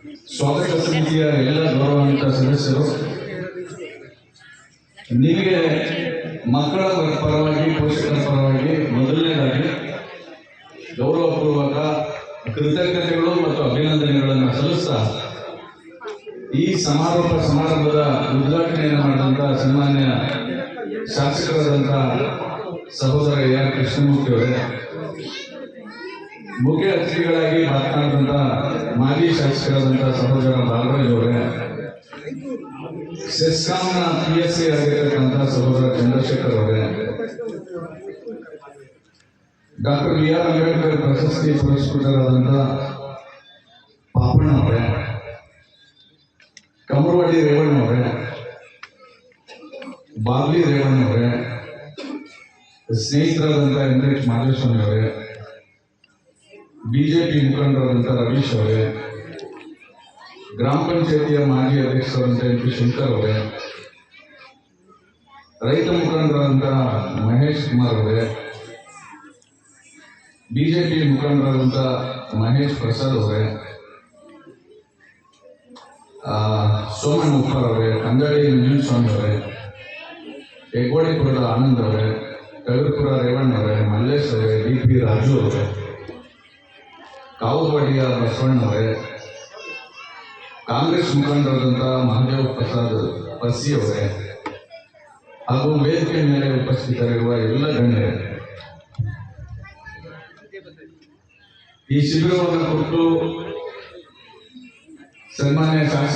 ಸ್ವಾಗತ ಸಮಿತಿಯ ಎಲ್ಲ ಗೌರವಾನ್ವಿತ ಸದಸ್ಯರು, ನಿಮಗೆ ಮಕ್ಕಳ ಪರವಾಗಿ ಪೋಷಕರ ಪರವಾಗಿ ಮೊದಲನೇದಾಗಿ ಗೌರವಪೂರ್ವಕ ಕೃತಜ್ಞತೆಗಳು ಮತ್ತು ಅಭಿನಂದನೆಗಳನ್ನು ಸಲ್ಲಿಸ್ತಾ ಈ ಸಮಾರಂಭದ ಉದ್ಘಾಟನೆಯನ್ನು ಮಾಡಿದಂಥ ಸನ್ಮಾನ್ಯ ಶಾಸಕರಾದಂಥ ಸಹೋದರ ಎ.ಆರ್. ಕೃಷ್ಣಮೂರ್ತಿ ಅವರೇ, ಮುಖ್ಯ ಅತಿಥಿಗಳಾಗಿ ಮಾತನಾಡಿದಂಥ ಮಾಜಿ ಶಾಸಕರಾದಂಥ ಸಹೋದರ ಬಾಲರಾಜ್ ಅವರೇ, ಸೆಸ್ಕಾಂನ PSC ಆಗಿರತಕ್ಕಂಥ ಸಹೋದರ ಚಂದ್ರಶೇಖರ್ ಅವರೇ, ಡಾಕ್ಟರ್ B.R. ಅಂಬೇಡ್ಕರ್ ಪ್ರಶಸ್ತಿ ಪುರಸ್ಕೃತರಾದಂಥ ಪಾಪಣ್ಣ ಅವರೇ, ಕಮರವಾಡಿ ರೇವಣ್ಣ ಅವರೇ, ಬಾಗ್ಲಿ ರೇವಣ್ಣ ಅವರೇ, ಸ್ನೇಹಿತರಾದಂಥ M.H. ಮಾಧವಸ್ವಾಮಿ ಅವರೇ, ಬಿಜೆಪಿ ಮುಖಂಡರಾದಂಥ ರವೀಶ್ ಅವರೇ, ಗ್ರಾಮ ಪಂಚಾಯತಿಯ ಮಾಜಿ ಅಧ್ಯಕ್ಷರಾದಂಥ MP. ಶಂಕರ್ ಅವರೇ, ರೈತ ಮುಖಂಡರಾದಂಥ ಮಹೇಶ್ ಕುಮಾರ್ ಅವರೇ, ಬಿಜೆಪಿ ಮುಖಂಡರಾದಂಥ ಮಹೇಶ್ ಪ್ರಸಾದ್ ಅವರೇ, ಸೋಮಣ್ಣ ಉಪ್ಪರ್ ಅವರೇ, ಕಂದಾಳಿ ಮಂಜುಸ್ವಾಮಿ ಅವರೇ, ಹೆಗ್ಗೋಡಿಪುರದ ಆನಂದ್ ಅವರೇ, ಕವಿಪುರ ರೇವಣ್ಣ ಅವರೇ, ಮಲ್ಲೇಶ್ ಅವರೇ, DP. ರಾಜು ಅವರೇ, ಕಾವುವಾಡಿಯ ಬಸವಣ್ಣ ಅವರೇ, ಕಾಂಗ್ರೆಸ್ ಮುಖಂಡರಾದಂಥ ಮಹದೇವ್ ಪ್ರಸಾದ್ ಪಸಿ ಅವರೇ ಹಾಗೂ ವೇದಿಕೆ ಮೇಲೆ ಉಪಸ್ಥಿತರಿರುವ ಎಲ್ಲ ಗಣ್ಯರೇ, ಈ ಶಿಬಿರವನ್ನು ಕೊಟ್ಟು ಸನ್ಮಾನ್ಯ ಶಾಸಕ